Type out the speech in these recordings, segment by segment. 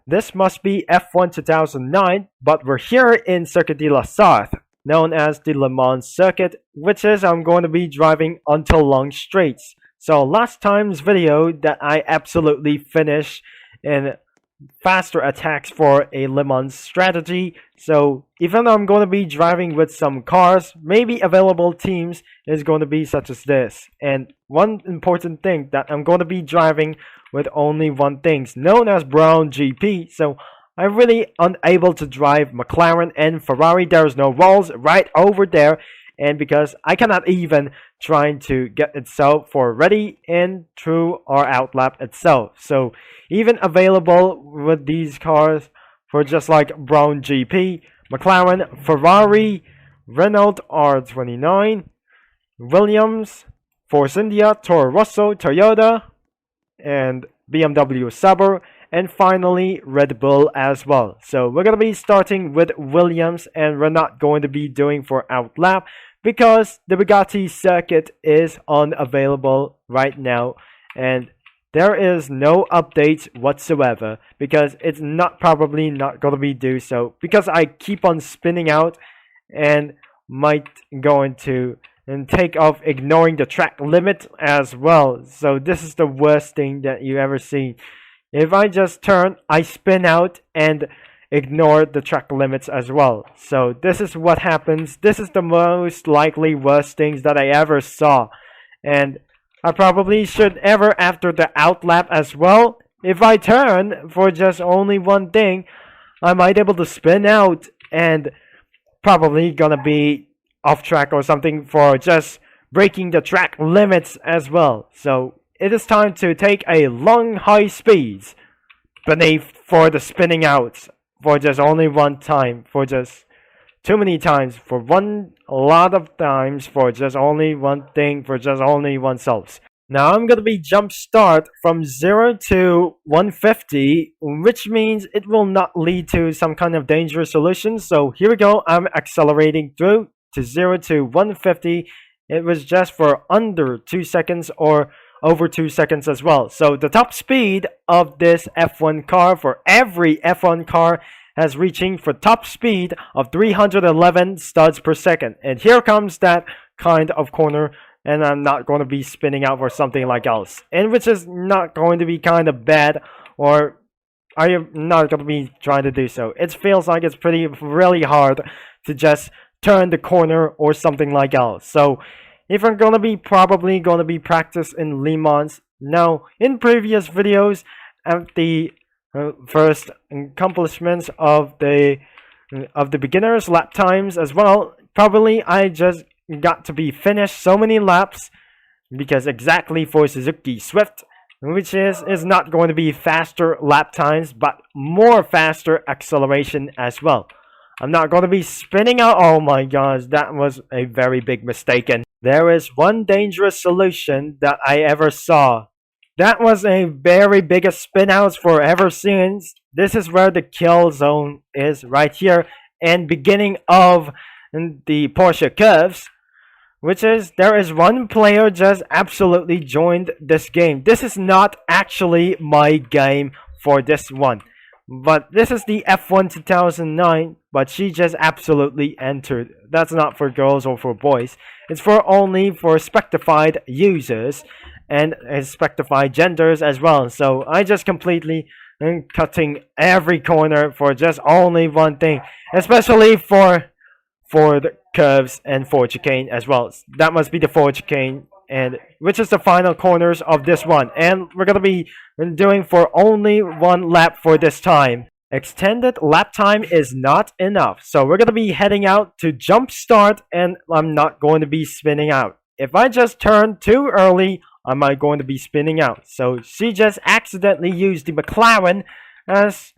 This must be F1 2009, but we're here in Circuit de la Sarthe, known as the Le Mans circuit, which is I'm going to be driving until long straights. So last time's video that I absolutely finished in faster attacks for a Le Mans strategy. So even though I'm going to be driving with some cars, maybe available teams is going to be such as this. And one important thing that I'm going to be driving with only one thing, known as Brown GP. So I'm really unable to drive McLaren and Ferrari. There's no walls right over there. And because I cannot even trying to get itself for ready in through or out lap itself. So even available with these cars for just like Brown GP, McLaren, Ferrari, Renault R29, Williams, Force India, Toro Rosso, Toyota, and BMW Sauber, and finally Red Bull as well. So we're going to be starting with Williams, and we're not going to be doing for out lap because the Bugatti circuit is unavailable right now, and there is no updates whatsoever because it's probably not going to be do so because I keep on spinning out and might going to take off ignoring the track limit as well. So this is the worst thing that you ever see. If I just turn, I spin out and ignore the track limits as well. So this is what happens. This is the most likely worst things that I ever saw. And I probably should ever after the out lap as well. If I turn for just only one thing, I might able to spin out and probably gonna be off track or something for just breaking the track limits as well. So it is time to take a long high speeds beneath for the spinning outs for just only one time, for just too many times, for a lot of times, for just only one thing, for just only oneself. Now I'm gonna be jump start from 0 to 150, which means it will not lead to some kind of dangerous solution. So here we go, I'm accelerating through to 0 to 150. It was just for under 2 seconds or over 2 seconds as well. So the top speed of this F1 car for every F1 car has reaching for top speed of 311 studs per second. And here comes that kind of corner, and I'm not going to be spinning out for something like else, and which is not going to be kind of bad, or I am not going to be trying to do so. It feels like it's really hard to just turn the corner or something like else. So if I'm going to be probably going to be practice in Le Mans. Now in previous videos at the first accomplishments of the beginners lap times as well, probably I just got to be finished so many laps because exactly for Suzuki Swift, which is not going to be faster lap times but more faster acceleration as well. I'm not going to be spinning out. Oh my gosh, that was a very big mistake. And there is one dangerous solution that I ever saw. That was a very biggest spin outs for ever since. This is where the kill zone is right here, and beginning of the Porsche curves, which is there is one player just absolutely joined this game. This is not actually my game for this one, but this is the F1 2009, but she just absolutely entered. That's not for girls or for boys. It's for only for spectified users and spectified genders as well. So I just completely cutting every corner for just only one thing, especially for the curves and for chicane as well. That must be the for chicane, and which is the final corners of this one, and we're gonna be doing for only one lap for this time. Extended lap time is not enough, so we're gonna be heading out to jump start, and I'm not going to be spinning out. If I just turn too early, am I going to be spinning out? So she just accidentally used the McLaren as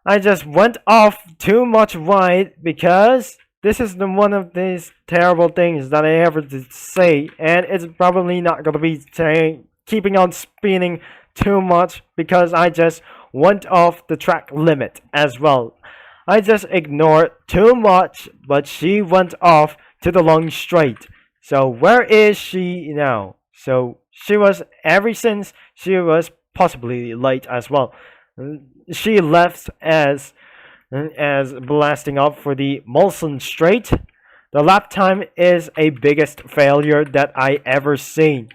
I just went off too much wide, because this is one of these terrible things that I ever did say, and it's probably not going to be keeping on spinning too much because I just went off the track limit as well. I just ignored too much, but she went off to the long straight. So where is she now? So she was, ever since she was possibly late as well. she left as blasting off for the Molson straight. The lap time is a biggest failure that I ever seen.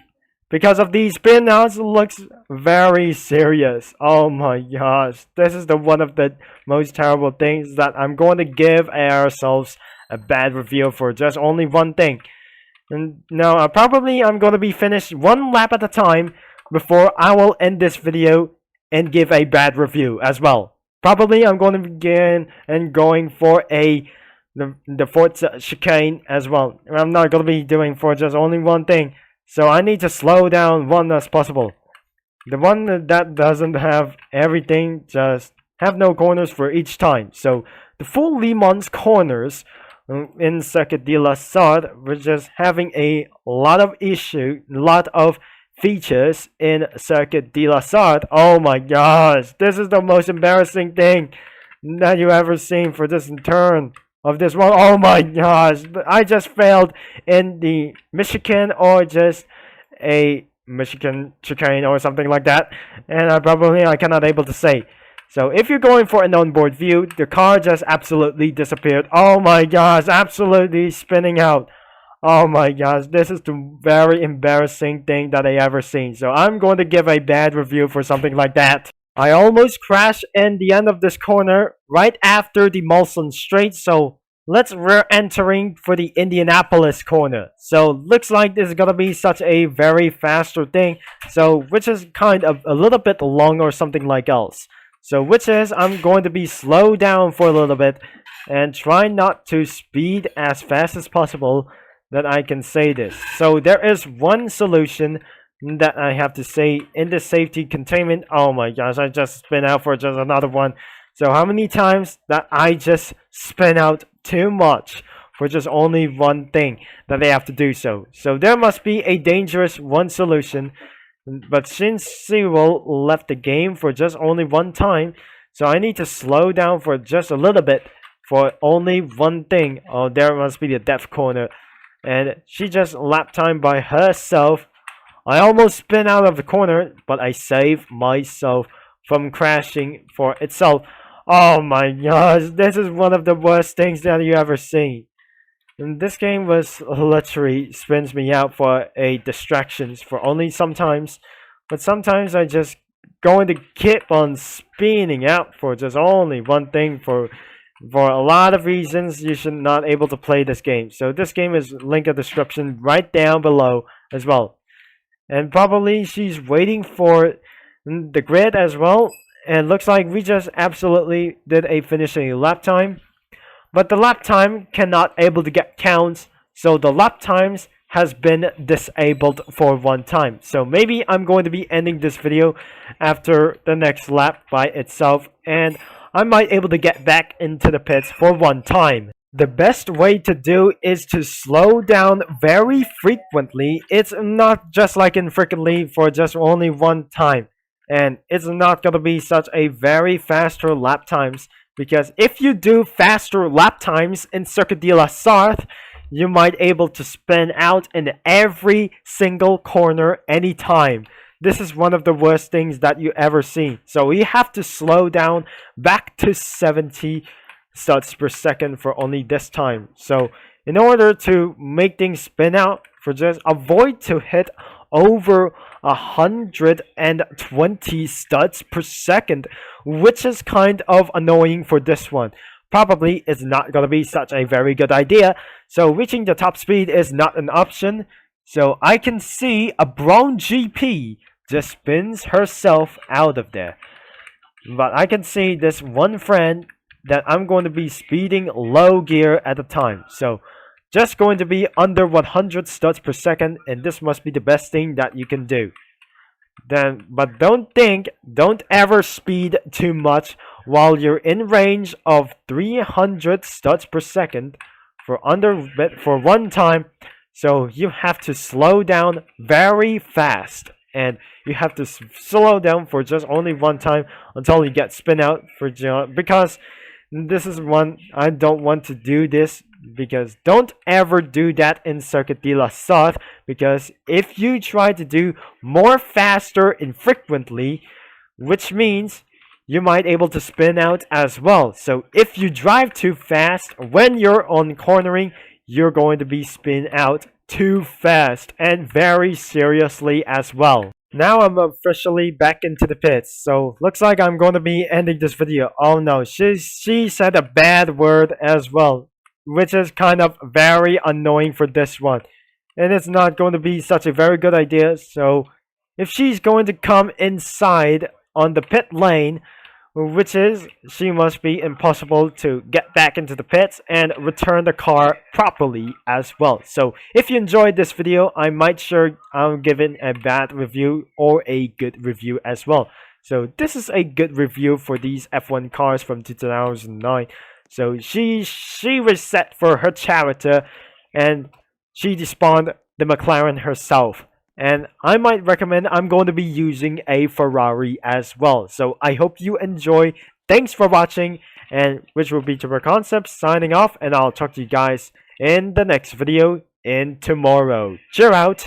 Because of these spinouts, looks very serious. Oh my gosh, this is the one of the most terrible things that I'm going to give ourselves a bad review for just only one thing. And now probably I'm going to be finished one lap at a time before I will end this video and give a bad review as well. Probably I'm going to begin and going for the fourth chicane as well. I'm not going to be doing for just only one thing. So I need to slow down one as possible. The one that doesn't have everything, just have no corners for each time. So the full Le Mans corners in Circuit de la Sarthe, we're just having a lot of features in Circuit de la Sarthe. Oh my gosh, this is the most embarrassing thing that you ever seen for this turn of this one. Oh my gosh, I just failed in the Michigan or just a Michigan chicane or something like that, and I cannot able to say. So if you're going for an onboard view, the car just absolutely disappeared. Oh my gosh, absolutely spinning out. Oh my gosh, this is the very embarrassing thing that I ever seen. So I'm going to give a bad review for something like that. I almost crashed in the end of this corner right after the Molson straight, so we're entering for the Indianapolis corner. So looks like this is gonna be such a very faster thing, so which is kind of a little bit long or something like else. So which is I'm going to be slow down for a little bit and try not to speed as fast as possible that I can say this. So there is one solution that I have to say in the safety containment. Oh my gosh, I just spin out for just another one. So how many times that I just spin out too much for just only one thing that they have to do so. So there must be a dangerous one solution. But since Sewell left the game for just only one time, so I need to slow down for just a little bit for only one thing. Oh, there must be the depth corner. And she just lap time by herself. I almost spin out of the corner, but I saved myself from crashing for itself. Oh my gosh, this is one of the worst things that you ever seen. And this game was literally spins me out for a distractions for only sometimes, but sometimes I just going to keep on spinning out for just only one thing for a lot of reasons. You should not able to play this game. So this game is link in the description right down below as well. And probably she's waiting for the grid as well. And looks like we just absolutely did a finishing lap time. But the lap time cannot able to get counts, so the lap times has been disabled for one time. So maybe I'm going to be ending this video after the next lap by itself, and I might able to get back into the pits for one time. The best way to do is to slow down very frequently. It's not just like infrequently for just only one time. And it's not going to be such a very faster lap times. Because if you do faster lap times in Circuit de la Sarthe, you might able to spin out in every single corner anytime. This is one of the worst things that you ever see. So we have to slow down back to 70 studs per second for only this time. So in order to make things spin out, for just avoid to hit over 120 studs per second, which is kind of annoying for this one. Probably is not going to be such a very good idea. So reaching the top speed is not an option. So I can see a brown GP just spins herself out of there. But I can see this one friend that I'm going to be speeding low gear at the time. So just going to be under 100 studs per second, and this must be the best thing that you can do. But don't ever speed too much while you're in range of 300 studs per second for one time. So you have to slow down very fast, and you have to slow down for just only one time until you get spin out for because this is one I don't want to do this. Because don't ever do that in Circuit de la Sarthe, because if you try to do more faster infrequently, which means you might able to spin out as well. So if you drive too fast when you're on cornering, you're going to be spin out too fast and very seriously as well. Now I'm officially back into the pits, so looks like I'm going to be ending this video. Oh no, she said a bad word as well, which is kind of very annoying for this one. And it's not going to be such a very good idea, so if she's going to come inside on the pit lane, which is she must be impossible to get back into the pits and return the car properly as well. So if you enjoyed this video, I might sure I'm giving a bad review or a good review as well. So this is a good review for these F1 cars from 2009. So she was set for her character, and she despawned the McLaren herself. And I might recommend I'm going to be using a Ferrari as well. So I hope you enjoy. Thanks for watching, and which will be Tuber Concepts signing off, and I'll talk to you guys in the next video in tomorrow. Cheer out!